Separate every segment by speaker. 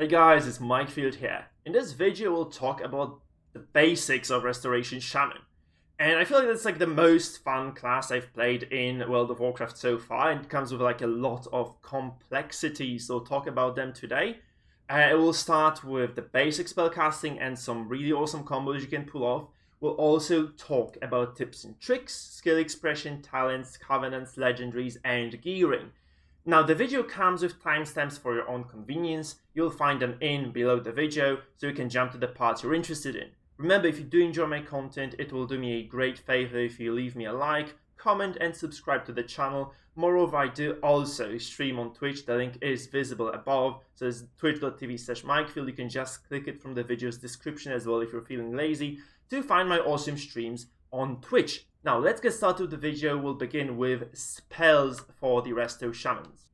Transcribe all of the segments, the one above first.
Speaker 1: Hey guys, it's Mikefield here. In this video, we'll talk about the basics of Restoration Shaman. And I feel like that's like the most fun class I've played in World of Warcraft so far, and it comes with like a lot of complexity, so we'll talk about them today. It will start with the basic spellcasting and some really awesome combos you can pull off. We'll also talk about tips and tricks, skill expression, talents, covenants, legendaries, and gearing. Now, the video comes with timestamps for your own convenience. You'll find them in below the video, so you can jump to the parts you're interested in. Remember, if you do enjoy my content, it will do me a great favor if you leave me a like, comment, and subscribe to the channel. Moreover, I do also stream on Twitch. The link is visible above. So it's twitch.tv/Mikefield. You can just click it from the video's description as well if you're feeling lazy to find my awesome streams on Twitch. Now, let's get started with the video. We'll begin with spells for the Resto Shamans.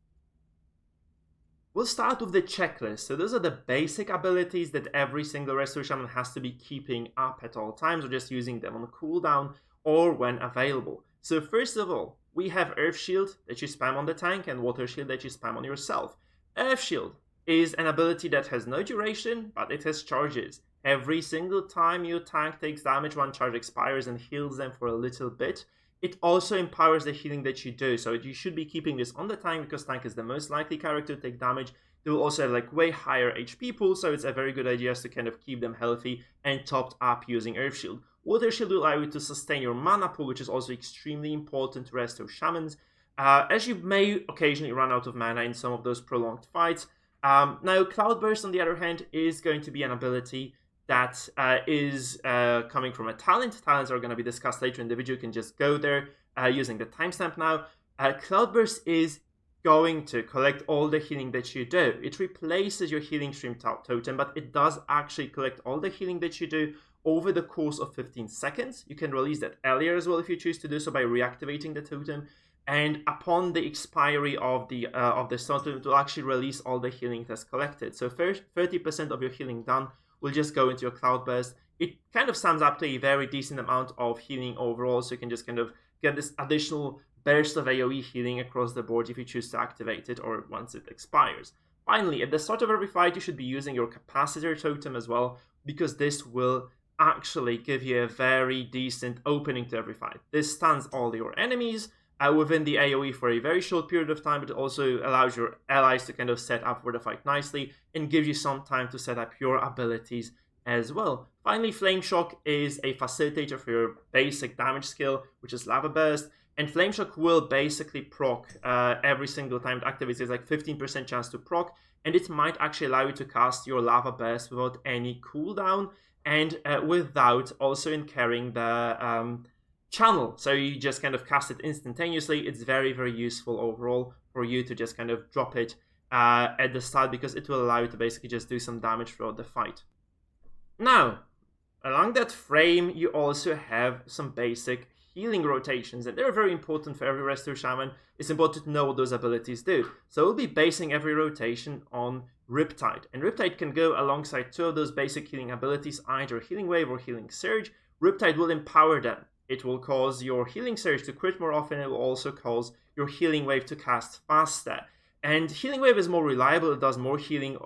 Speaker 1: We'll start with the checklist. So those are the basic abilities that every single Resto Shaman has to be keeping up at all times, or just using them on cooldown or when available. So first of all, we have Earth Shield that you spam on the tank and Water Shield that you spam on yourself. Earth Shield is an ability that has no duration, but it has charges. Every single time your tank takes damage, one charge expires and heals them for a little bit. It also empowers the healing that you do, so you should be keeping this on the tank because tank is the most likely character to take damage. They will also have like way higher HP pool, so it's a very good idea to kind of keep them healthy and topped up using Earth Shield. Water Shield will allow you to sustain your mana pool, which is also extremely important to Resto Shamans, as you may occasionally run out of mana in some of those prolonged fights. Now, Cloudburst, on the other hand, is going to be an ability that is coming from a talent. Talents are going to be discussed later in the video. You can just go there using the timestamp now. Cloudburst is going to collect all the healing that you do. It replaces your healing stream totem, but it does actually collect all the healing that you do over the course of 15 seconds. You can release that earlier as well if you choose to do so by reactivating the totem. And upon the expiry of the totem, it will actually release all the healing that's collected. So first, 30% of your healing done will just go into your Cloudburst. It kind of sums up to a very decent amount of healing overall, so you can just kind of get this additional burst of AoE healing across the board if you choose to activate it or once it expires. Finally, at the start of every fight, you should be using your Capacitor totem as well, because this will actually give you a very decent opening to every fight. This stuns all your enemies within the AoE for a very short period of time, but it also allows your allies to kind of set up for the fight nicely and gives you some time to set up your abilities as well. Finally, Flame Shock is a facilitator for your basic damage skill, which is Lava Burst, and Flame Shock will basically proc every single time it activates. There's like 15% chance to proc, and it might actually allow you to cast your Lava Burst without any cooldown and without also incurring the channel, so you just kind of cast it instantaneously. It's very, very useful overall for you to just kind of drop it at the start, because it will allow you to basically just do some damage throughout the fight. Now, along that frame, you also have some basic healing rotations, and they're very important for every Resto Shaman. It's important to know what those abilities do. So we'll be basing every rotation on Riptide, and Riptide can go alongside two of those basic healing abilities, either Healing Wave or Healing Surge. Riptide will empower them. It will cause your Healing Surge to crit more often. It will also cause your Healing Wave to cast faster. And Healing Wave is more reliable. It does more healing,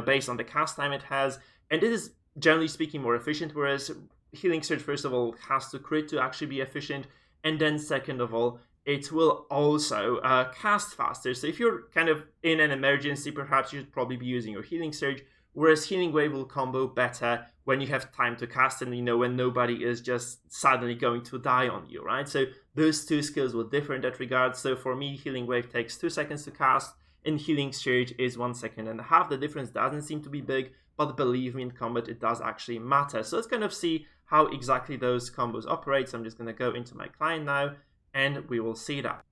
Speaker 1: based on the cast time it has. And it is, generally speaking, more efficient. Whereas Healing Surge, first of all, has to crit to actually be efficient. And then second of all, it will also cast faster. So if you're kind of in an emergency, perhaps you should probably be using your Healing Surge. Whereas Healing Wave will combo better when you have time to cast and, when nobody is just suddenly going to die on you, right? So those two skills will differ in that regard. So for me, Healing Wave takes 2 seconds to cast, and Healing Surge is 1.5 seconds. The difference doesn't seem to be big, but believe me, in combat, it does actually matter. So let's kind of see how exactly those combos operate. So I'm just going to go into my client now, and we will see that.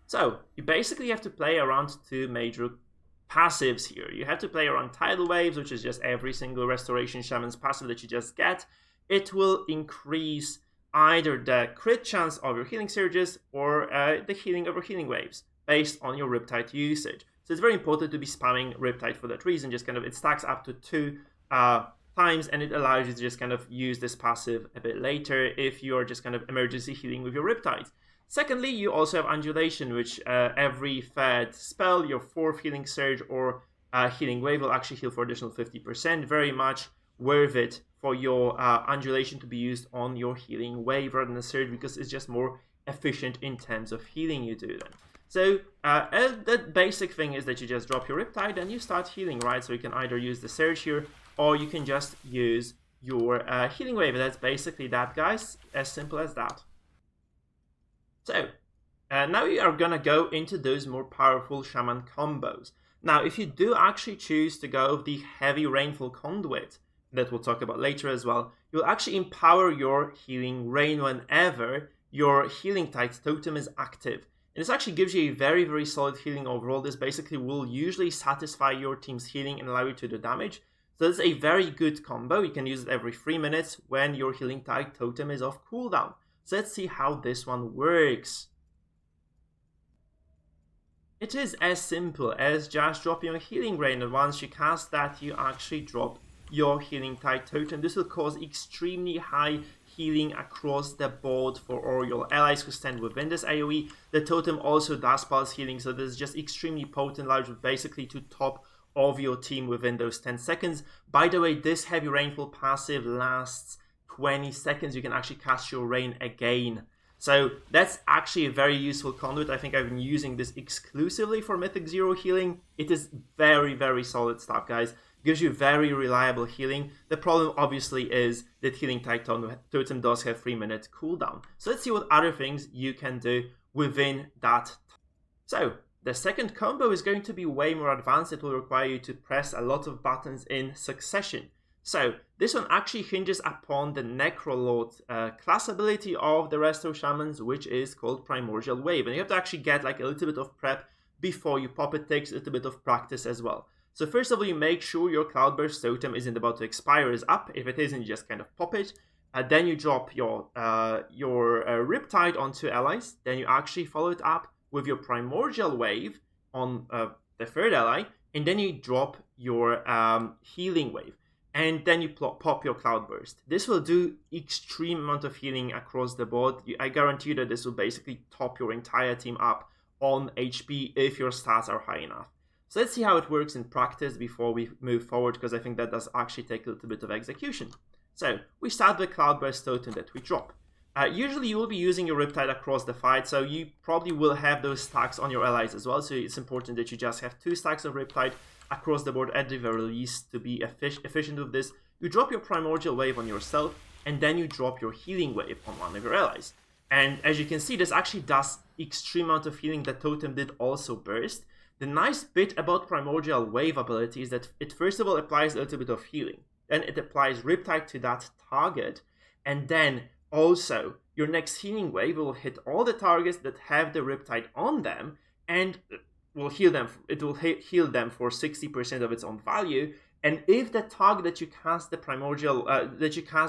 Speaker 1: So you basically have to play around two major passives here. You have to play around Tidal Waves, which is just every single Restoration Shaman's passive that you just get. It will increase either the crit chance of your Healing Surges or the healing of your Healing Waves based on your Riptide usage. So it's very important to be spamming Riptide for that reason. Just kind of, it stacks up to 2 times, and it allows you to just kind of use this passive a bit later if you are just kind of emergency healing with your Riptides. Secondly, you also have Undulation, which every fed spell, your 4th Healing Surge or healing wave will actually heal for additional 50%. Very much worth it for your undulation to be used on your healing wave rather than a surge, because it's just more efficient in terms of healing you do then. So the basic thing is that you just drop your Riptide and you start healing, right? So you can either use the surge here, or you can just use your healing wave. That's basically that, guys. As simple as that. So now we are gonna go into those more powerful Shaman combos. Now, if you do actually choose to go with the heavy Rainfall Conduit, that we'll talk about later as well, you'll actually empower your healing rain whenever your healing tide totem is active. And this actually gives you a very, very solid healing overall. This basically will usually satisfy your team's healing and allow you to do damage. So it's a very good combo. You can use it every 3 minutes when your healing tide totem is off cooldown. So let's see how this one works. It is as simple as just dropping a healing rain, and once you cast that, you actually drop your healing tide totem. This will cause extremely high healing across the board for all your allies who stand within this AoE. The totem also does pulse healing, so this is just extremely potent, allows you basically to top of your team within those 10 seconds. By the way, this heavy rainfall passive lasts 20 seconds. You can actually cast your rain again. So that's actually a very useful conduit. I think I've been using this exclusively for Mythic 0 healing. It is very, very solid stuff, guys. Gives you very reliable healing. The problem obviously is that healing tide totem does have 3-minute cooldown. So let's see what other things you can do within that. So the second combo is going to be way more advanced. It will require you to press a lot of buttons in succession. So this one actually hinges upon the Necrolord class ability of the Resto Shamans, which is called Primordial Wave. And you have to actually get like a little bit of prep before you pop it. It takes a little bit of practice as well. So first of all, you make sure your Cloudburst totem isn't about to expire, is up. If it isn't, you just kind of pop it. Then you drop your Riptide onto allies. Then you actually follow it up with your Primordial Wave on the third ally. And then you drop your Healing Wave. And then you pop your Cloudburst. This will do extreme amount of healing across the board. I guarantee you that this will basically top your entire team up on HP if your stats are high enough. So let's see how it works in practice before we move forward, because I think that does actually take a little bit of execution. So we start with Cloudburst totem that we drop. Usually you will be using your Riptide across the fight, so you probably will have those stacks on your allies as well. So it's important that you just have 2 stacks of Riptide across the board at the very least to be efficient with this. You drop your Primordial Wave on yourself, and then you drop your Healing Wave on one of your allies. And as you can see, this actually does extreme amount of healing. The totem did also burst. The nice bit about Primordial Wave ability is that it first of all applies a little bit of healing. Then it applies Riptide to that target. And then also, your next Healing Wave will hit all the targets that have the Riptide on them and will heal them. It will heal them for 60% of its own value. And if the target that you cast the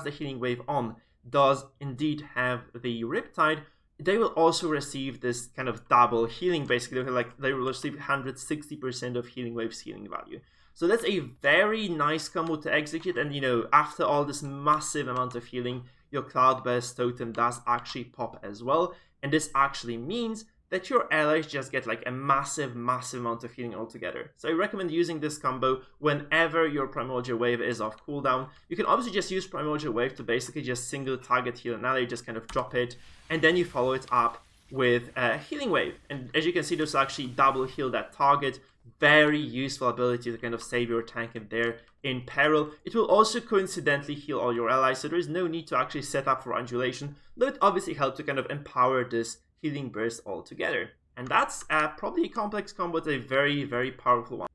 Speaker 1: the Healing Wave on does indeed have the Riptide, they will also receive this kind of double healing. Basically, they will receive 160% of Healing Wave's healing value. So that's a very nice combo to execute. And after all this massive amount of healing, your Cloudburst totem does actually pop as well. And this actually means that your allies just get like a massive amount of healing altogether. So I recommend using this combo whenever your Primordial Wave is off cooldown. You can obviously just use Primordial Wave to basically just single target heal an ally, just kind of drop it, and then you follow it up with a Healing Wave. And as you can see, this will actually double heal that target. Very useful ability to kind of save your tank if they're in peril. It will also coincidentally heal all your allies, so there is no need to actually set up for undulation, though it obviously helps to kind of empower this healing burst altogether. And that's probably a complex combo, but a very, very powerful one.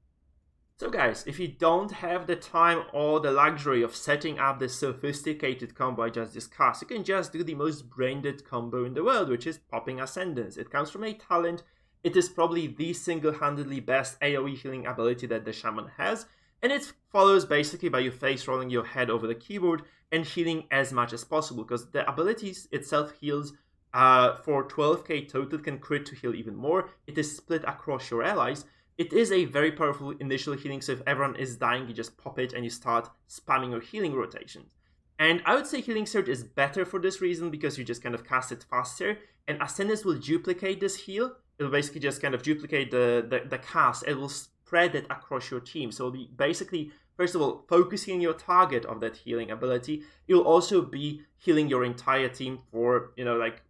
Speaker 1: So guys, if you don't have the time or the luxury of setting up this sophisticated combo I just discussed, you can just do the most brain-dead combo in the world, which is popping Ascendance. It comes from a talent. It is probably the single-handedly best AoE healing ability that the Shaman has, and it follows basically by you face rolling your head over the keyboard and healing as much as possible, because the ability itself heals for 12k total, can crit to heal even more. It is split across your allies. It is a very powerful initial healing, so if everyone is dying, you just pop it and you start spamming your healing rotation. And I would say Healing Surge is better for this reason, because you just kind of cast it faster, and Ascendance will duplicate this heal. It will basically just kind of duplicate the cast. It will spread it across your team. So it'll be basically, first of all, focusing on your target of that healing ability. You'll also be healing your entire team for, like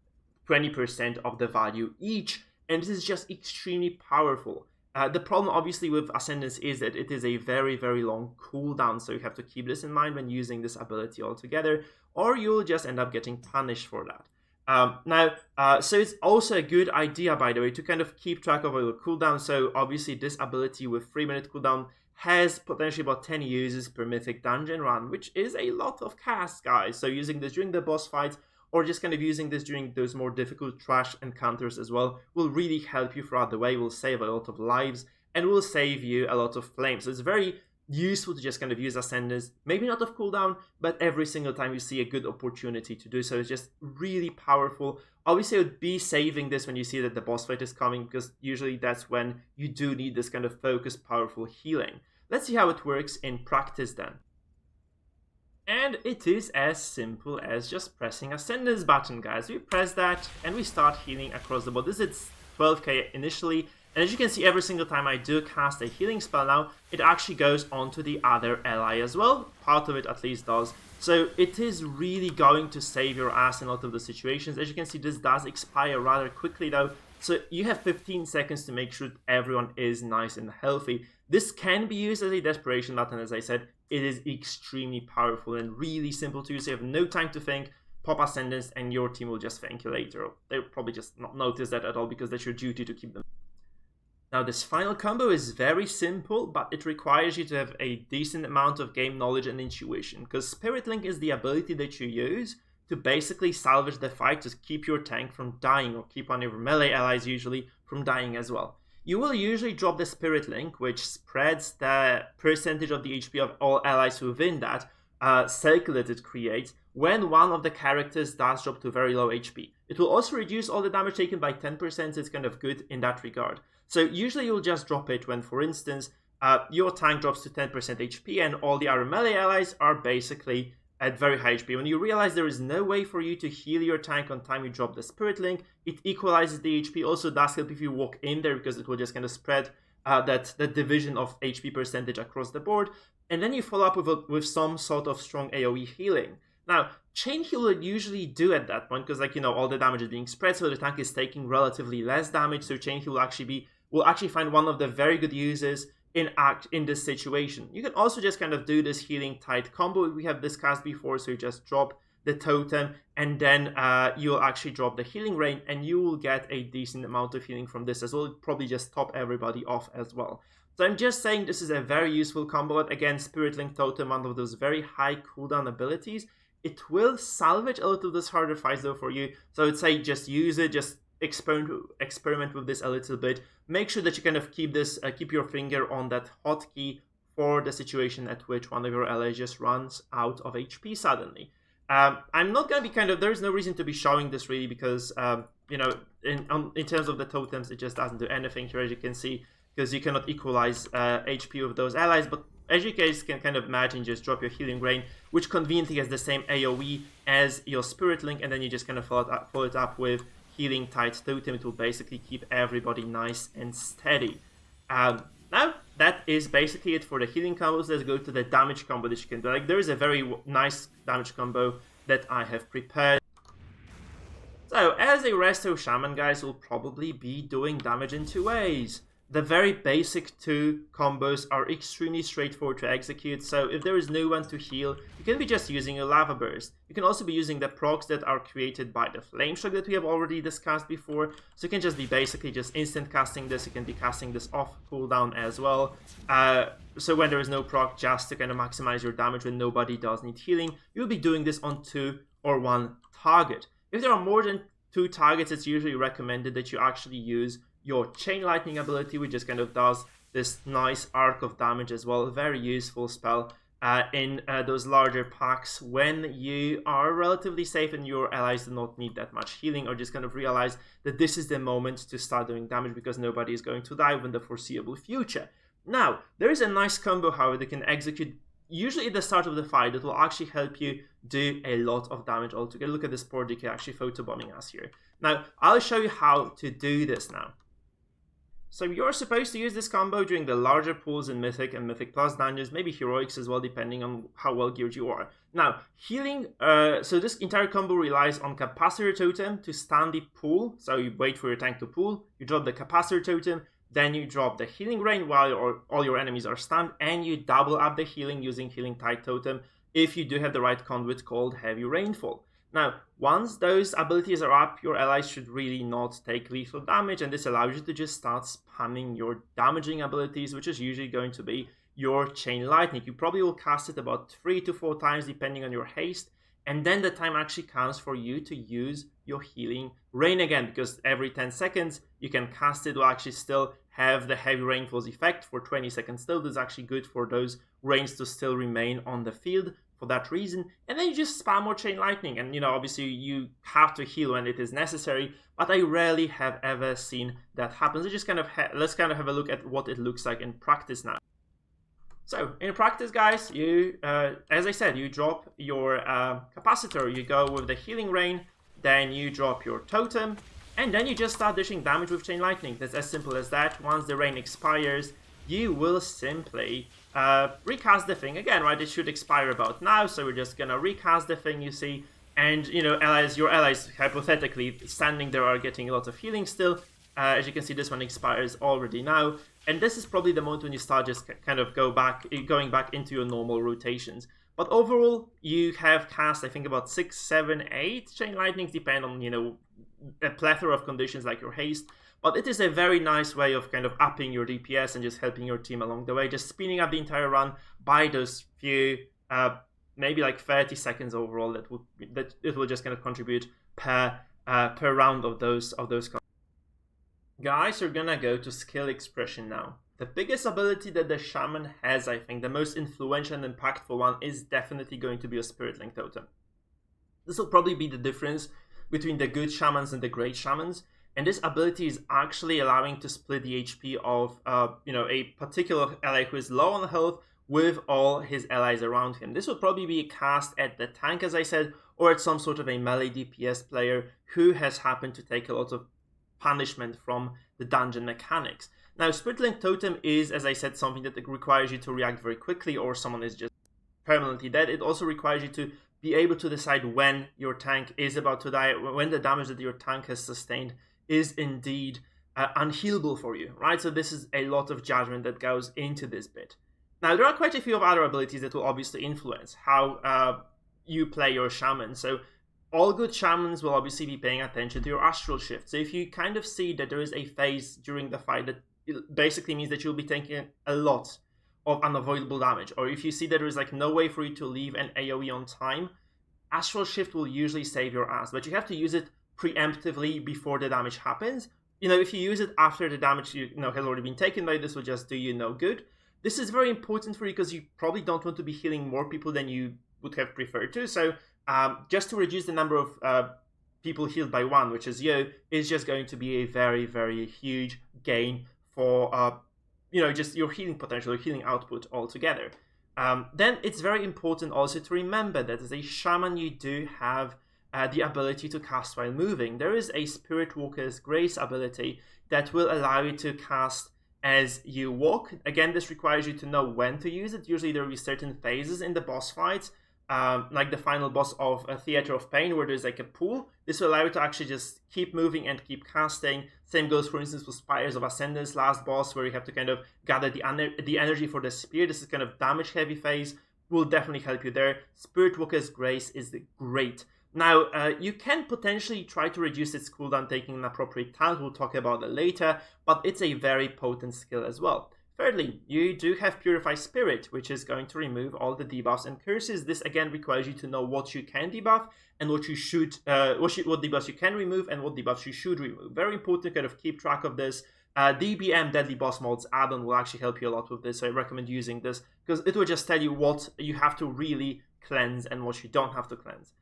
Speaker 1: 20% of the value each. And this is just extremely powerful. The problem, obviously, with Ascendance is that it is a very, very long cooldown, so you have to keep this in mind when using this ability altogether, or you'll just end up getting punished for that. So it's also a good idea, by the way, to kind of keep track of your cooldown. So obviously this ability with 3-minute cooldown has potentially about 10 uses per Mythic dungeon run, which is a lot of casts, guys. So using this during the boss fights, or just kind of using this during those more difficult trash encounters as well, will really help you throughout the way, will save a lot of lives, and will save you a lot of flames. So it's very useful to just kind of use Ascendance, maybe not of cooldown, but every single time you see a good opportunity to do so. It's just really powerful. Obviously, I would be saving this when you see that the boss fight is coming, because usually that's when you do need this kind of focused, powerful healing. Let's see how it works in practice then. And it is as simple as just pressing Ascendance button, guys. We press that and we start healing across the board. This is 12k initially, and as you can see, every single time I do cast a healing spell now, it actually goes onto the other ally as well. Part of it at least does. So it is really going to save your ass in a lot of the situations. As you can see, this does expire rather quickly though. So you have 15 seconds to make sure that everyone is nice and healthy. This can be used as a desperation button, as I said. It is extremely powerful and really simple to use. You have no time to think, pop Ascendance, and your team will just thank you later. They'll probably just not notice that at all, because that's your duty to keep them. Now, this final combo is very simple, but it requires you to have a decent amount of game knowledge and intuition, because Spirit Link is the ability that you use to basically salvage the fight, to keep your tank from dying, or keep one of your melee allies usually from dying as well. You will usually drop the Spirit Link, which spreads the percentage of the HP of all allies within that circle that it creates, when one of the characters does drop to very low HP. It will also reduce all the damage taken by 10%, so it's kind of good in that regard. So usually you'll just drop it when, for instance, your tank drops to 10% HP and all the other melee allies are basically at very high HP. When you realize there is no way for you to heal your tank on time you drop the Spirit Link, it equalizes the HP. Also does help if you walk in there, because it will just kind of spread that division of HP percentage across the board. And then you follow up with some sort of strong AoE healing. Now, Chain Heal will usually do at that point, because all the damage is being spread, so the tank is taking relatively less damage. So Chain Heal will actually find one of the very good uses in this situation. You can also just kind of do this healing tight combo we have discussed before. So you just drop the totem, and then you'll actually drop the healing rain, and you will get a decent amount of healing from this as well. It'll probably just top everybody off as well. So I'm just saying this is a very useful combo. But again, Spirit Link Totem, one of those very high cooldown abilities. It will salvage a lot of those harder fights though for you. So I would say just use it, just experiment with this a little bit. Make sure that you kind of keep your finger on that hotkey for the situation at which one of your allies just runs out of HP suddenly. I'm not going to be there's no reason to be showing this really, because in terms of the totems, it just doesn't do anything here, as you can see, because you cannot equalize HP with those allies. But as you guys can kind of imagine, just drop your healing rain, which conveniently has the same AoE as your Spirit Link, and then you just kind of follow it up with healing tight totem. It will basically keep everybody nice and steady. Now, that is basically it for the healing combos. Let's go to the damage combo that you can do. There is a very nice damage combo that I have prepared. So, as a Resto Shaman, guys, will probably be doing damage in two ways. The very basic two combos are extremely straightforward to execute, so if there is no one to heal, you can be just using a Lava Burst. You can also be using the procs that are created by the Flame Shock that we have already discussed before, so you can just be basically just instant casting this. You can be casting this off cooldown as well, so when there is no proc, just to kind of maximize your damage when nobody does need healing, you'll be doing this on 2 or 1 target. If there are more than 2 targets, it's usually recommended that you actually use your Chain Lightning ability, which just kind of does this nice arc of damage as well. A very useful spell in those larger packs when you are relatively safe and your allies do not need that much healing, or just kind of realize that this is the moment to start doing damage because nobody is going to die in the foreseeable future. Now, there is a nice combo, however, that can execute usually at the start of the fight that will actually help you do a lot of damage altogether. Look at this poor DK actually photobombing us here. Now, I'll show you how to do this now. So you're supposed to use this combo during the larger pools in Mythic and Mythic Plus dungeons, maybe Heroics as well, depending on how well geared you are. Now, healing, so this entire combo relies on Capacitor Totem to stun the pool. So you wait for your tank to pool, you drop the Capacitor Totem, then you drop the Healing Rain while all your enemies are stunned, and you double up the healing using Healing Tide Totem if you do have the right conduit called Heavy Rainfall. Now, once those abilities are up, your allies should really not take lethal damage, and this allows you to just start spamming your damaging abilities, which is usually going to be your Chain Lightning. You probably will cast it about 3 to 4 times depending on your haste, and then the time actually comes for you to use your Healing Rain again, because every 10 seconds you can cast it, will actually still have the Heavy Rainfall's effect for 20 seconds still. This is actually good for those rains to still remain on the field for that reason. And then you just spam more Chain Lightning, and obviously you have to heal when it is necessary, but I rarely have ever seen that happen. So just let's have a look at what it looks like in practice now. So in practice, guys, you as I said, you drop your capacitor, you go with the Healing Rain, then you drop your totem, and then you just start dishing damage with Chain Lightning. That's as simple as that. Once the rain expires, you will simply recast the thing again, right? It should expire about now, so we're just gonna recast the thing, you see, and your allies hypothetically standing there are getting a lot of healing still. As you can see, this one expires already now, and this is probably the moment when you start just kind of going back into your normal rotations. But overall, you have cast, I think, about 6, 7, 8 Chain Lightnings, depend on, a plethora of conditions like your haste. But it is a very nice way of kind of upping your DPS and just helping your team along the way, just speeding up the entire run by those few, maybe like 30 seconds overall. That it will just kind of contribute per round of those. Guys, we're gonna go to skill expression now. The biggest ability that the Shaman has, I think, the most influential and impactful one, is definitely going to be a Spirit Link Totem. This will probably be the difference between the good Shamans and the great Shamans, and this ability is actually allowing to split the HP of a particular ally who is low on health with all his allies around him. This will probably be cast at the tank, as I said, or at some sort of a melee DPS player who has happened to take a lot of punishment from the dungeon mechanics. Now, Spirit Link Totem is, as I said, something that requires you to react very quickly, or someone is just permanently dead. It also requires you to be able to decide when your tank is about to die, when the damage that your tank has sustained is indeed unhealable for you, right? So this is a lot of judgment that goes into this bit. Now, there are quite a few of other abilities that will obviously influence how you play your Shaman. So all good Shamans will obviously be paying attention to your Astral Shift. So if you kind of see that there is a phase during the fight that basically means that you'll be taking a lot of unavoidable damage, or if you see that there is like no way for you to leave an AoE on time, Astral Shift will usually save your ass, but you have to use it preemptively before the damage happens. If you use it after the damage has already been taken by this will just do you no good. This is very important for you because you probably don't want to be healing more people than you would have preferred to. So just to reduce the number of people healed by 1, which is you, is just going to be a very, very huge gain for just your healing potential, your healing output altogether. Then it's very important also to remember that as a Shaman you do have the ability to cast while moving. There is a Spirit Walker's Grace ability that will allow you to cast as you walk. Again, this requires you to know when to use it. Usually there will be certain phases in the boss fights, like the final boss of a Theater of Pain, where there's like a pool. This will allow you to actually just keep moving and keep casting. Same goes, for instance, with Spires of Ascendance, last boss, where you have to kind of gather the energy for the spear. This is kind of damage heavy phase, will definitely help you there. Spirit Walker's Grace is great. Now, you can potentially try to reduce its cooldown taking an appropriate talent. We'll talk about that later, but it's a very potent skill as well. Thirdly, you do have Purify Spirit, which is going to remove all the debuffs and curses. This again requires you to know what you can debuff and what you should, what debuffs you can remove and what debuffs you should remove. Very important to kind of keep track of this. DBM Deadly Boss Mods add-on will actually help you a lot with this. So I recommend using this because it will just tell you what you have to really cleanse and what you don't have to cleanse.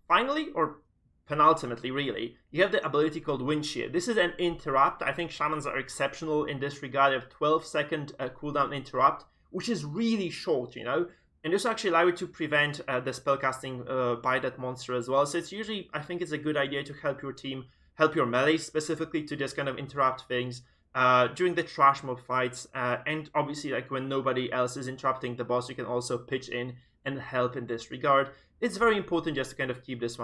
Speaker 1: Finally, or penultimately really, you have the ability called Wind Shear. This is an interrupt. I think Shamans are exceptional in this regard. You have 12-second cooldown interrupt, which is really short, and this will actually allow you to prevent the spellcasting by that monster as well. So it's usually, I think it's a good idea to help your team, help your melee specifically, to just kind of interrupt things. during the trash mob fights, and obviously like when nobody else is interrupting the boss, you can also pitch in and help in this regard. It's very important just to kind of keep this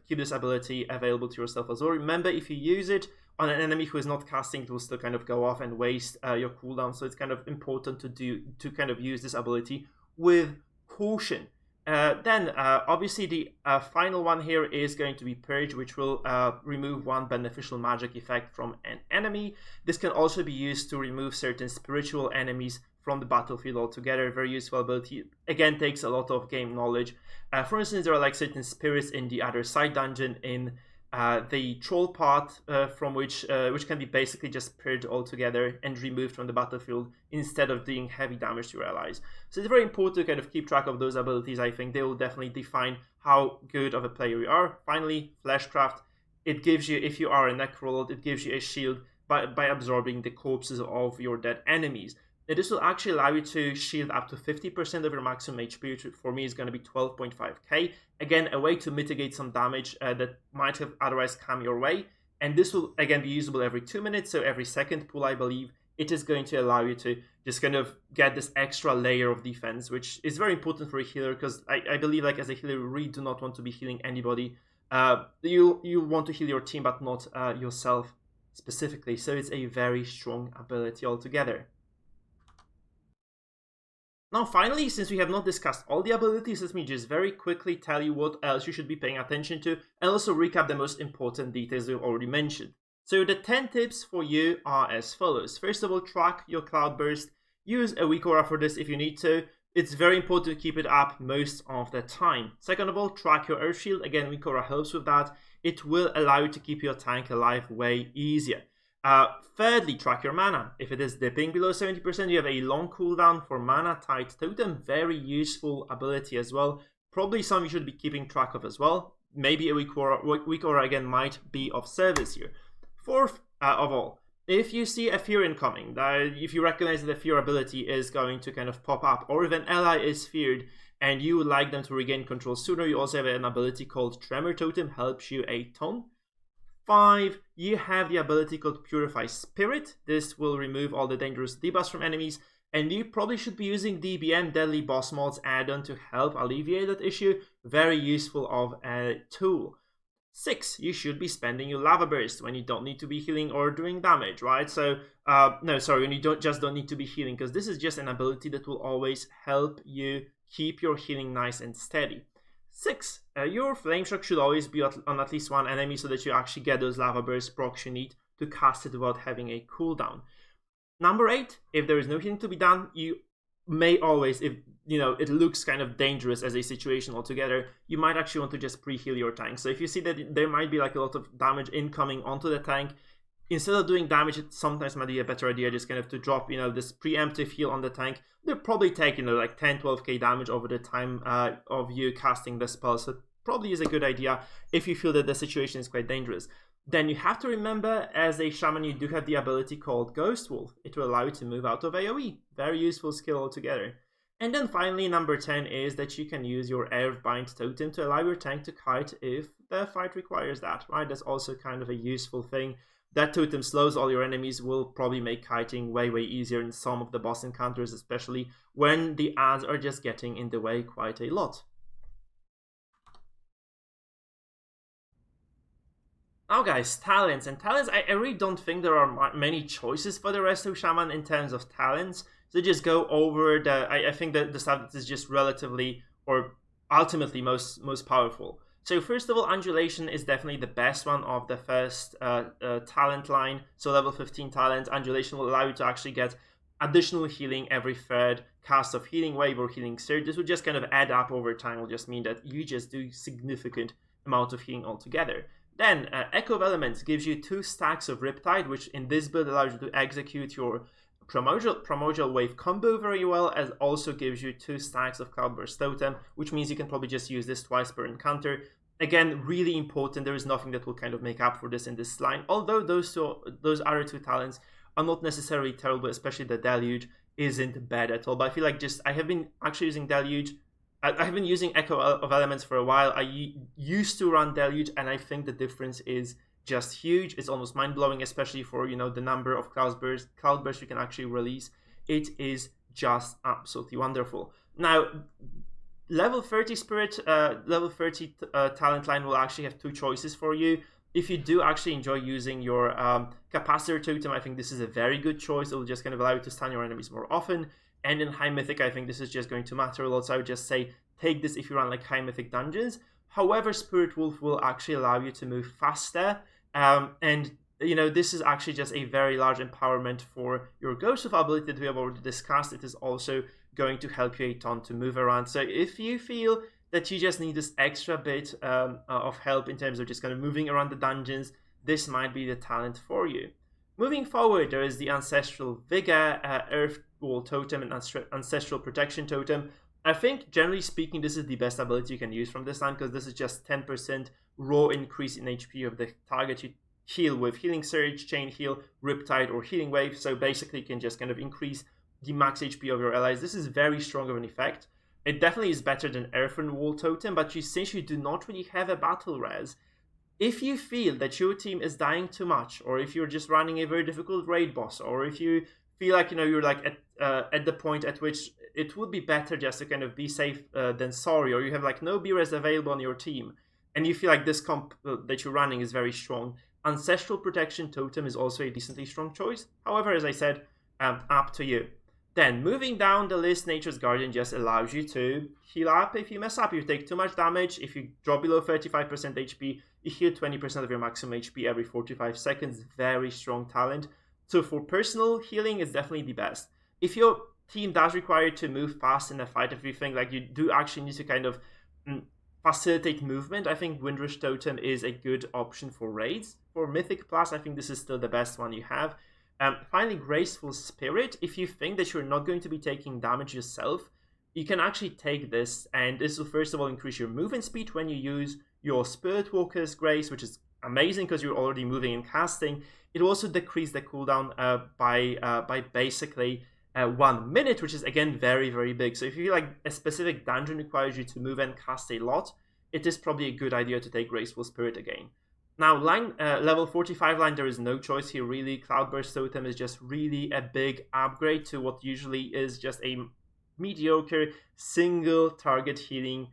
Speaker 1: keep this ability available to yourself as well. Remember, if you use it on an enemy who is not casting, it will still kind of go off and waste your cooldown. So it's kind of important to kind of use this ability with caution. Then, obviously, the final one here is going to be Purge, which will remove one beneficial magic effect from an enemy. This can also be used to remove certain spiritual enemies from the battlefield altogether. Very useful ability. Again, takes a lot of game knowledge. For instance, there are like certain spirits in the other side dungeon in the troll part, from which can be basically just purged altogether and removed from the battlefield instead of doing heavy damage to your allies. So it's very important to kind of keep track of those abilities. I think they will definitely define how good of a player you are. Finally, Fleshcraft. It gives you, if you are a Necrolord, it gives you a shield by absorbing the corpses of your dead enemies. Now, this will actually allow you to shield up to 50% of your maximum HP, which for me is going to be 12.5k. Again, a way to mitigate some damage that might have otherwise come your way. And this will, again, be usable every 2 minutes, so every second pull, I believe. It is going to allow you to just kind of get this extra layer of defense, which is very important for a healer, because I believe, like, as a healer, you really do not want to be healing anybody. You want to heal your team, but not yourself specifically. So it's a very strong ability altogether. Now, finally, since we have not discussed all the abilities, let me just very quickly tell you what else you should be paying attention to, and also recap the most important details we've already mentioned. So the 10 tips for you are as follows. First of all, track your cloudburst. Use a weak aura for this if you need to. It's very important to keep it up most of the time. Second of all, track your earth shield. Again, weak aura helps with that. It will allow you to keep your tank alive way easier. Thirdly, track your mana. If it is dipping below 70%, you have a long cooldown for Mana Tide Totem. Very useful ability as well. Probably something you should be keeping track of as well. Maybe a weak aura again might be of service here. Fourth of all, if you see a fear incoming, if you recognize that the fear ability is going to kind of pop up, or if an ally is feared and you would like them to regain control sooner, you also have an ability called Tremor Totem, helps you a ton. 5, you have the ability called Purify Spirit. This will remove all the dangerous debuffs from enemies, and you probably should be using DBM, Deadly Boss Mods add-on, to help alleviate that issue. Very useful of a tool. 6, you should be spending your Lava Burst when you don't need to be healing or doing damage, right? So, when you don't need to be healing, because this is just an ability that will always help you keep your healing nice and steady. 6, your Flame Shock should always be on at least one enemy so that you actually get those Lava Burst procs you need to cast it without having a cooldown. Number 8, if there is no healing to be done, you may always, if it looks kind of dangerous as a situation altogether, you might actually want to just pre-heal your tank. So if you see that there might be like a lot of damage incoming onto the tank, instead of doing damage, it sometimes might be a better idea just kind of to drop, this preemptive heal on the tank. They'll probably take, like 10-12k damage over the time of you casting the spell. So it probably is a good idea if you feel that the situation is quite dangerous. Then you have to remember, as a shaman, you do have the ability called Ghost Wolf. It will allow you to move out of AoE. Very useful skill altogether. And then finally, number 10 is that you can use your Airbind Totem to allow your tank to kite if the fight requires that, right? That's also kind of a useful thing. That totem slows all your enemies, will probably make kiting way easier in some of the boss encounters, especially when the ads are just getting in the way quite a lot. Now guys, talents. And talents, I really don't think there are many choices for the Resto Shaman in terms of talents. So just go over I think that the stuff that is just relatively, or ultimately most powerful. So first of all, Undulation is definitely the best one of the first talent line. So level 15 talent, Undulation will allow you to actually get additional healing every third cast of Healing Wave or Healing Surge. This will just kind of add up over time. Will just mean that you just do significant amount of healing altogether. Then Echo of Elements gives you 2 stacks of Riptide, which in this build allows you to execute your Primordial Wave combo very well, as also gives you 2 stacks of Cloudburst Totem, which means you can probably just use this twice per encounter. Again, really important. There is nothing that will kind of make up for this in this line, although those other 2 talents are not necessarily terrible, especially the Deluge isn't bad at all. But I feel like I have been actually using Deluge. I have been using Echo of Elements for a while. I used to run Deluge, and I think the difference is just huge. It's almost mind-blowing, especially for, you know, the number of cloud bursts you can actually release. It is just absolutely wonderful. Now, level 30 spirit, level 30 talent line will actually have two choices for you. If you do actually enjoy using your capacitor totem, I think this is a very good choice. It will just kind of allow you to stun your enemies more often. And in high mythic, I think this is just going to matter a lot. So I would just say take this if you run like high mythic dungeons. However, Spirit Wolf will actually allow you to move faster. And you know, this is actually just a very large empowerment for your Ghost of ability that we have already discussed. It is also going to help you a ton to move around. So if you feel that you just need this extra bit of help in terms of just kind of moving around the dungeons, this might be the talent for you. Moving forward, there is the Ancestral Vigor, Earth Wall Totem, and Ancestral Protection Totem. I think, generally speaking, this is the best ability you can use from this line, because this is just 10% raw increase in HP of the target you heal with Healing Surge, Chain Heal, Riptide, or Healing Wave. So basically, you can just kind of increase the max HP of your allies. This is very strong of an effect. It definitely is better than Earthen Wall Totem, but since you do not really have a battle res, if you feel that your team is dying too much, or if you're just running a very difficult raid boss, or if you feel like, you know, you're like at the point at which it would be better just to kind of be safe than sorry, or you have like no B-res available on your team, and you feel like this comp that you're running is very strong, Ancestral Protection Totem is also a decently strong choice. However, as I said, up to you. Then, moving down the list, Nature's Guardian just allows you to heal up if you mess up. You take too much damage. If you drop below 35% HP, you heal 20% of your maximum HP every 45 seconds. Very strong talent. So for personal healing, it's definitely the best. If your team does require you to move fast in a fight, if you think like you do actually need to kind of facilitate movement, I think Windrush Totem is a good option for raids. For Mythic Plus, I think this is still the best one you have. Finally, Graceful Spirit. If you think that you're not going to be taking damage yourself, you can actually take this, and this will first of all increase your movement speed when you use your Spirit Walker's Grace, which is amazing because you're already moving and casting. It will also decrease the cooldown by basically 1 minute, which is again very, very big. So if you feel like a specific dungeon requires you to move and cast a lot, it is probably a good idea to take Graceful Spirit again. Now, level 45 line, there is no choice here, really. Cloudburst Totem is just really a big upgrade to what usually is just a mediocre single target healing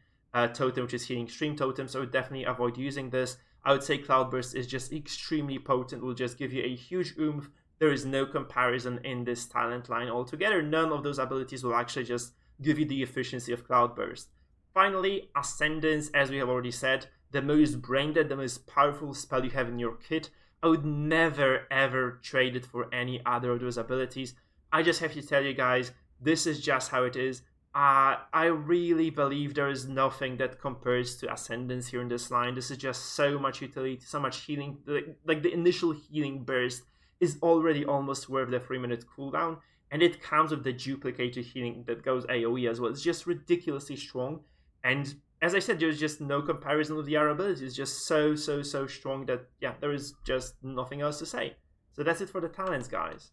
Speaker 1: totem, which is Healing Stream Totem, so I would definitely avoid using this. I would say Cloudburst is just extremely potent, will just give you a huge oomph. There is no comparison in this talent line altogether. None of those abilities will actually just give you the efficiency of Cloudburst. Finally, Ascendance, as we have already said, the most brain-dead, the most powerful spell you have in your kit. I would never ever trade it for any other of those abilities. I just have to tell you guys, this is just how it is. I really believe there is nothing that compares to Ascendance here in this line. This is just so much utility, so much healing. Like the initial healing burst is already almost worth the 3-minute cooldown, and it comes with the duplicated healing that goes AoE as well. It's just ridiculously strong, and as I said, there's just no comparison with the other abilities. It's just so strong that, yeah, there is just nothing else to say. So that's it for the talents, guys.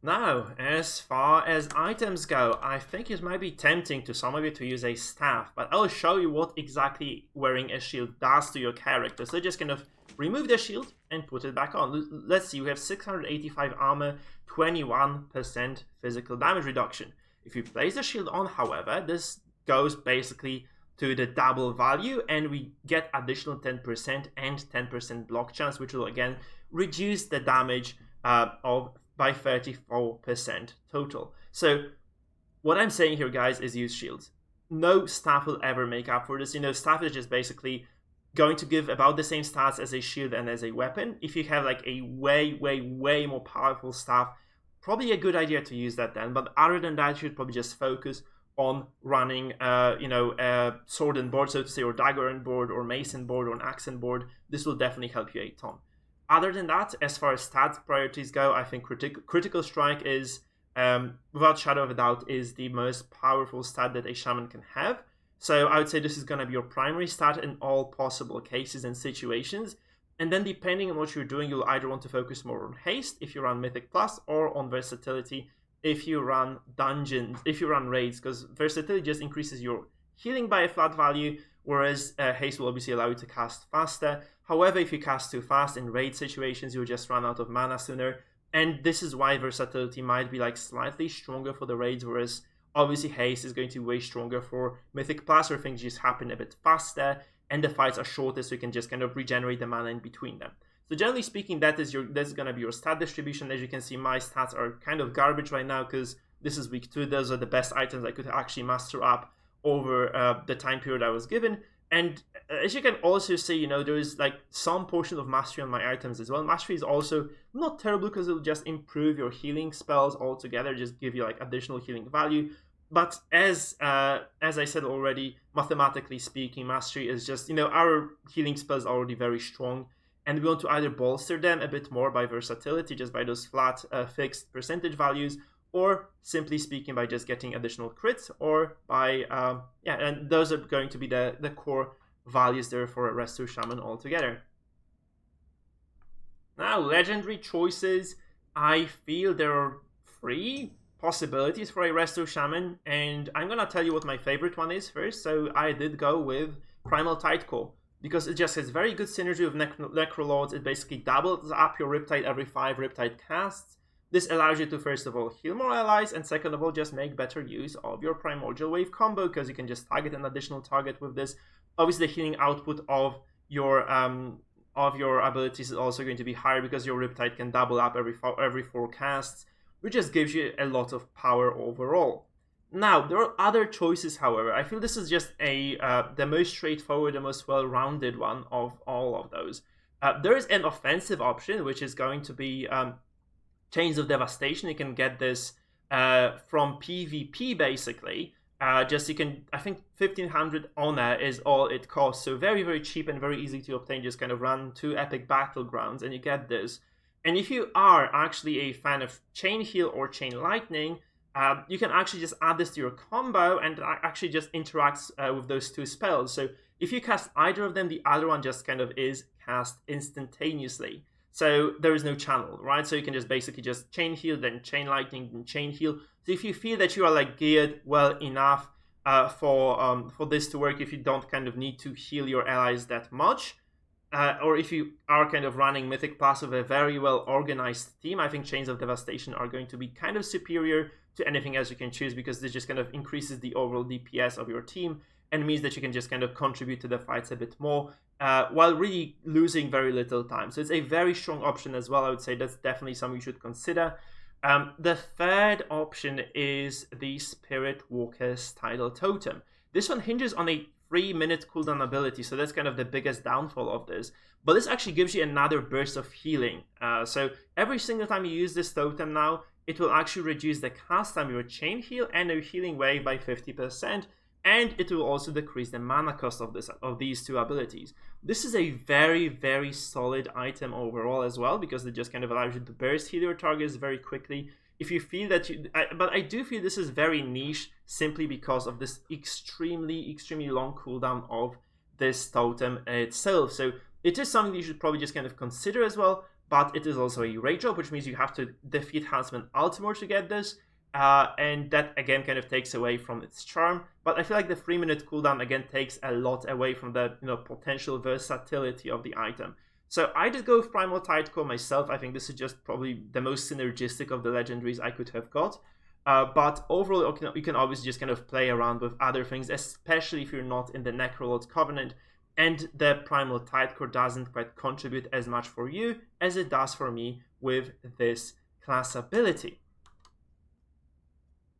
Speaker 1: Now, as far as items go, I think it might be tempting to some of you to use a staff, but I'll show you what exactly wearing a shield does to your character. So just kind of remove the shield and put it back on. Let's see, we have 685 armor, 21% physical damage reduction. If you place the shield on, however, this goes basically to the double value, and we get additional 10% and 10% block chance, which will again reduce the damage by 34% total. So what I'm saying here, guys, is use shields. No staff will ever make up for this. You know, staff is just basically going to give about the same stats as a shield and as a weapon. If you have like a way more powerful staff, probably a good idea to use that then, but other than that, you should probably just focus on running, sword and board, so to say, or dagger and board, or mace and board, or an axe and board. This will definitely help you a ton. Other than that, as far as stats priorities go, I think critical strike is, without shadow of a doubt, is the most powerful stat that a shaman can have. So I would say this is going to be your primary stat in all possible cases and situations. And then depending on what you're doing, you'll either want to focus more on haste if you run Mythic Plus, or on versatility if you run dungeons, if you run raids, because versatility just increases your healing by a flat value, whereas haste will obviously allow you to cast faster. However, if you cast too fast in raid situations, you'll just run out of mana sooner, and this is why versatility might be like slightly stronger for the raids, whereas obviously haste is going to be way stronger for Mythic Plus, where things just happen a bit faster and the fights are shorter, so you can just kind of regenerate the mana in between them. So generally speaking, that's going to be your stat distribution. As you can see, my stats are kind of garbage right now because this is week 2. Those are the best items I could actually master up over the time period I was given. And as you can also see, there is like some portion of mastery on my items as well. Mastery is also not terrible because it'll just improve your healing spells altogether, just give you like additional healing value. But as I said already, mathematically speaking, mastery is just, our healing spells are already very strong, and we want to either bolster them a bit more by versatility, just by those flat fixed percentage values, or simply speaking by just getting additional crits, or by, and those are going to be the core values there for a Resto Shaman altogether. Now, legendary choices, I feel there are 3 possibilities for a Resto Shaman, and I'm gonna tell you what my favorite one is first. So I did go with Primal Tidecore, because it just has very good synergy with Necrolords. It basically doubles up your Riptide every 5 Riptide casts. This allows you to first of all heal more allies, and second of all just make better use of your Primordial Wave combo, because you can just target an additional target with this. Obviously the healing output of your abilities is also going to be higher because your Riptide can double up every 4 casts, which just gives you a lot of power overall. Now, there are other choices, however. I feel this is just the most straightforward, the most well-rounded one of all of those. There is an offensive option, which is going to be Chains of Devastation. You can get this from PvP, basically. I think 1500 honor is all it costs. So very, very cheap and very easy to obtain. Just kind of run 2 epic battlegrounds and you get this. And if you are actually a fan of Chain Heal or Chain Lightning, you can actually just add this to your combo and actually just interacts with those 2 spells. So if you cast either of them, the other one just kind of is cast instantaneously. So there is no channel, right? So you can just basically just Chain Heal, then Chain Lightning, then Chain Heal. So if you feel that you are like geared well enough for this to work, if you don't kind of need to heal your allies that much, or if you are kind of running Mythic Plus with a very well organized team, I think Chains of Devastation are going to be kind of superior to anything else you can choose, because this just kind of increases the overall DPS of your team and means that you can just kind of contribute to the fights a bit more while really losing very little time. So it's a very strong option as well. I would say that's definitely something you should consider. The third option is the Spirit Walker's Tidal Totem. This one hinges on a 3-minute cooldown ability, so that's kind of the biggest downfall of this. But this actually gives you another burst of healing. So every single time you use this totem now, it will actually reduce the cast time of your Chain Heal and your Healing Wave by 50%, and it will also decrease the mana cost of these 2 abilities. This is a very, very solid item overall as well, because it just kind of allows you to burst heal your targets very quickly. If you feel that but I do feel this is very niche simply because of this extremely, extremely long cooldown of this totem itself. So it is something you should probably just kind of consider as well, but it is also a rage drop, which means you have to defeat Huntsman Ultimore to get this. And that again kind of takes away from its charm, but I feel like the 3-minute cooldown again takes a lot away from the potential versatility of the item. So I did go with Primal Tidecore myself. I think this is just probably the most synergistic of the legendaries I could have got. But overall, you can obviously just kind of play around with other things, especially if you're not in the Necrolord Covenant, and the Primal Tidecore doesn't quite contribute as much for you as it does for me with this class ability.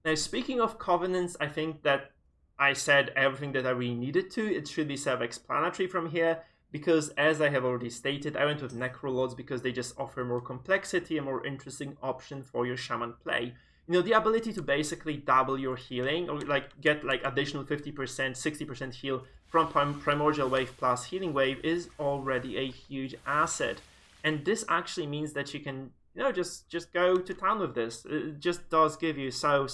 Speaker 1: Now, speaking of Covenants, I think that I said everything that I really needed to. It should be self-explanatory from here, because as I have already stated, I went with Necrolords because they just offer more complexity, a more interesting option for your Shaman play. The ability to basically double your healing, or like get like additional 50%, 60% heal from Primordial Wave plus Healing Wave is already a huge asset. And this actually means that you can just go to town with this. It just does give you so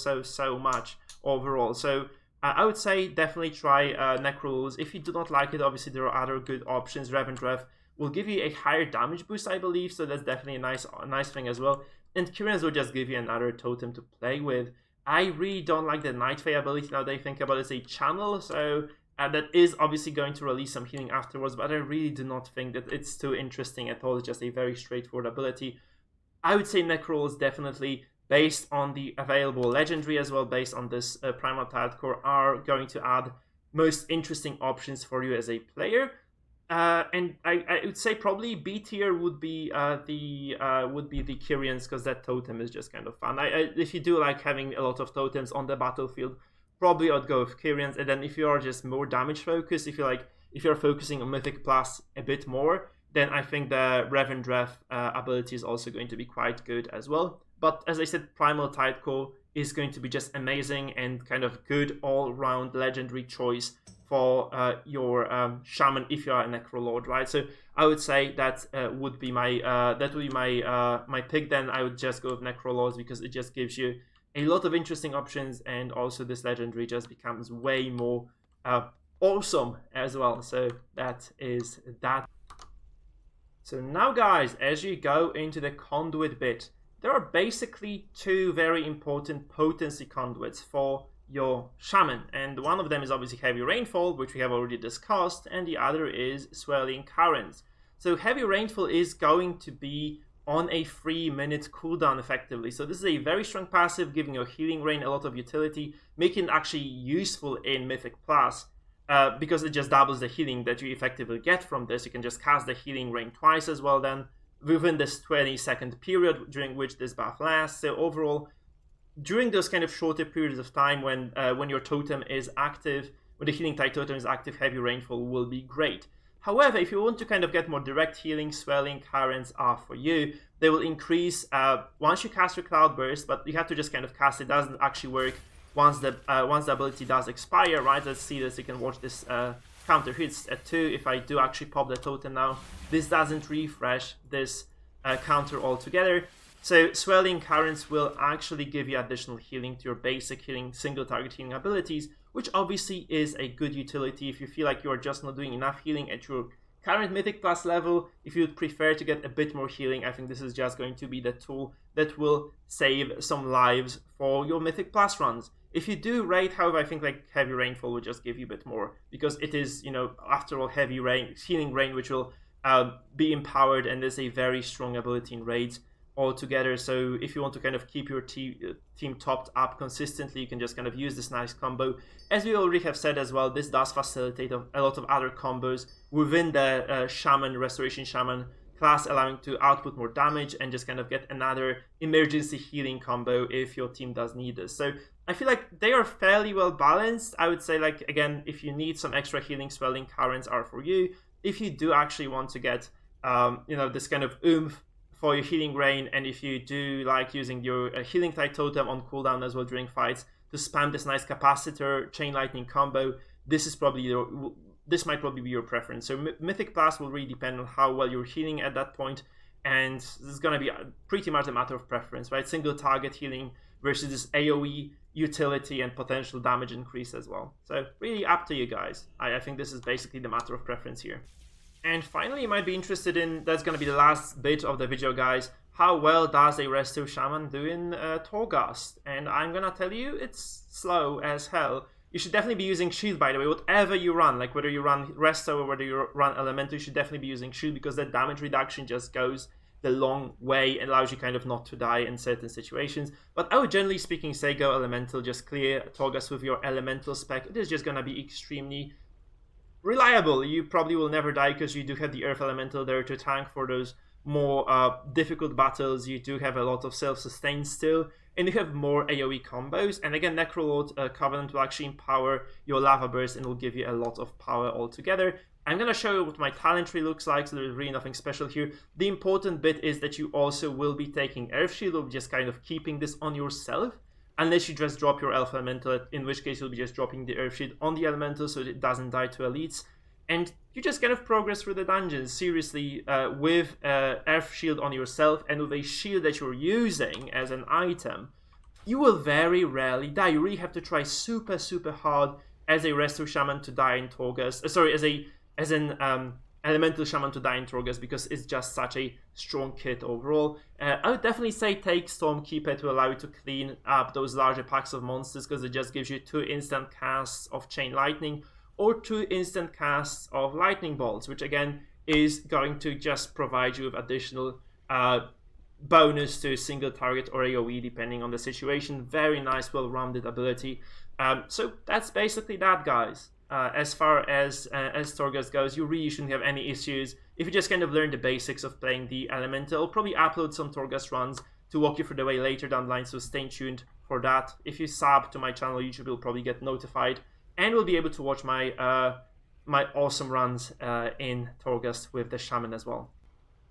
Speaker 1: much overall. So I would say definitely try Necrolords. If you do not like it, obviously there are other good options. Revendreth will give you a higher damage boost, I believe, so that's definitely a nice thing as well. And Kiran's will just give you another totem to play with. I really don't like the Night Fae ability now that I think about it as a channel, so that is obviously going to release some healing afterwards, but I really do not think that it's too interesting at all. It's just a very straightforward ability. I would say Necrolord is definitely, based on the available legendary as well, based on this Primal Tide Core, are going to add most interesting options for you as a player. And I would say probably B tier would be the Kyrians, because that totem is just kind of fun. If you do like having a lot of totems on the battlefield, probably I'd go with Kyrians. And then if you are just more damage focused, if you're focusing on Mythic Plus a bit more, then I think the Revendreth ability is also going to be quite good as well. But as I said, Primal Tide Core is going to be just amazing and kind of good all-round legendary choice for your Shaman if you are a Necrolord, right? So I would say that would be my my pick. Then I would just go with Necrolords, because it just gives you a lot of interesting options, and also this legendary just becomes way more awesome as well. So that is that. So now, guys, as you go into the conduit bit, there are basically two very important potency conduits for your Shaman, and one of them is obviously Heavy Rainfall, which we have already discussed, and the other is Swirling Currents. So Heavy Rainfall is going to be on a 3-minute cooldown effectively, so this is a very strong passive, giving your healing rain a lot of utility, making it actually useful in Mythic Plus. Because it just doubles the healing that you effectively get from this. You can just cast the healing rain twice as well then, within this 20-second period during which this buff lasts. So overall, during those kind of shorter periods of time when your totem is active, when the healing tide totem is active, Heavy Rainfall will be great. However, if you want to kind of get more direct healing, Swirling Currents are for you. They will increase once you cast your Cloud Burst, but you have to just kind of cast it. It doesn't actually work once the ability does expire, right? Let's see this. You can watch this counter hits at 2. If I do actually pop the totem now, this doesn't refresh this counter altogether. So Swirling Currents will actually give you additional healing to your basic healing, single target healing abilities, which obviously is a good utility if you feel like you are just not doing enough healing at your current Mythic Plus level. If you'd prefer to get a bit more healing, I think this is just going to be the tool that will save some lives for your Mythic Plus runs. If you do raid, however, I think like Heavy Rainfall will just give you a bit more, because it is, after all, heavy rain, healing rain, which will be empowered, and is a very strong ability in raids altogether. So if you want to kind of keep your team topped up consistently, you can just kind of use this nice combo. As we already have said as well, this does facilitate a lot of other combos within the Shaman, Restoration Shaman class, allowing to output more damage and just kind of get another emergency healing combo if your team does need this. So I feel like they are fairly well balanced. I would say, like, again, if you need some extra healing, Swirling Currents are for you. If you do actually want to get this kind of oomph for your healing rain, and if you do like using your healing tide totem on cooldown as well during fights to spam this nice capacitor chain lightning combo, this might probably be your preference. So Mythic Plus will really depend on how well you're healing at that point, and this is going to be pretty much a matter of preference, right? Single target healing versus this AoE utility and potential damage increase as well. So really up to you guys. I think this is basically the matter of preference here. And finally, you might be interested in, that's going to be the last bit of the video, guys. How well does a Resto Shaman do in Torghast? And I'm going to tell you, it's slow as hell. You should definitely be using Shield, by the way, whatever you run. Like whether you run Resto or whether you run Elemental, you should definitely be using Shield, because that damage reduction just goes the long way and allows you kind of not to die in certain situations. But I would generally speaking say go Elemental, just clear Torghast with your Elemental spec. It is just going to be extremely reliable. You probably will never die because you do have the Earth Elemental there to tank for those more difficult battles. You do have a lot of self-sustain still, and you have more AoE combos. And again, Necrolord Covenant will actually empower your Lava Burst and will give you a lot of power altogether. I'm going to show you what my talent tree looks like, so there's really nothing special here. The important bit is that you also will be taking Earth Shield, or just kind of keeping this on yourself, unless you just drop your Elf Elemental, in which case you'll be just dropping the Earth Shield on the Elemental so that it doesn't die to elites. And you just kind of progress through the dungeons, seriously, with Earth Shield on yourself and with a shield that you're using as an item. You will very rarely die. You really have to try super, super hard as a Resto Shaman to die in Torghast. As an Elemental Shaman to die in Torghast, because it's just such a strong kit overall. I would definitely say take Stormkeeper to allow you to clean up those larger packs of monsters, because it just gives you 2 instant casts of Chain Lightning. or 2 instant casts of lightning bolts, which again is going to just provide you with additional bonus to a single target or AoE depending on the situation. Very nice, well-rounded ability. So that's basically that, guys. As far as Torghast goes, you really shouldn't have any issues if you just kind of learn the basics of playing the elemental. I'll probably upload some Torghast runs to walk you through the way later down the line, so stay tuned for that. If you sub to my channel, YouTube will probably get notified and will be able to watch my my awesome runs in Torghast with the Shaman as well.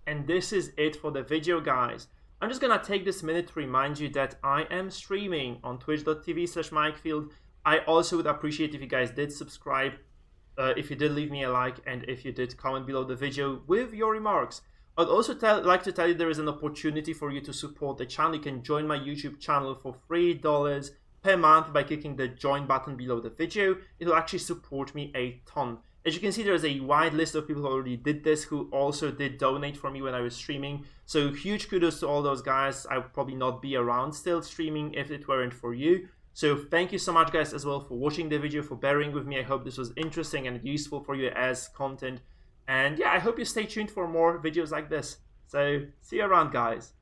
Speaker 1: And this is it for the video, guys. I'm just gonna take this minute to remind you that I am streaming on twitch.tv/mikefield. I also would appreciate if you guys did subscribe, if you did leave me a like, and if you did comment below the video with your remarks. I'd also like to tell you there is an opportunity for you to support the channel. You can join my YouTube channel for $3 per month by clicking the join button below the video. It will actually support me a ton. As you can see, there is a wide list of people who already did this, who also did donate for me when I was streaming. So huge kudos to all those guys. I would probably not be around still streaming if it weren't for you. So thank you so much, guys, as well for watching the video, for bearing with me. I hope this was interesting and useful for you as content. And yeah, I hope you stay tuned for more videos like this. So see you around, guys.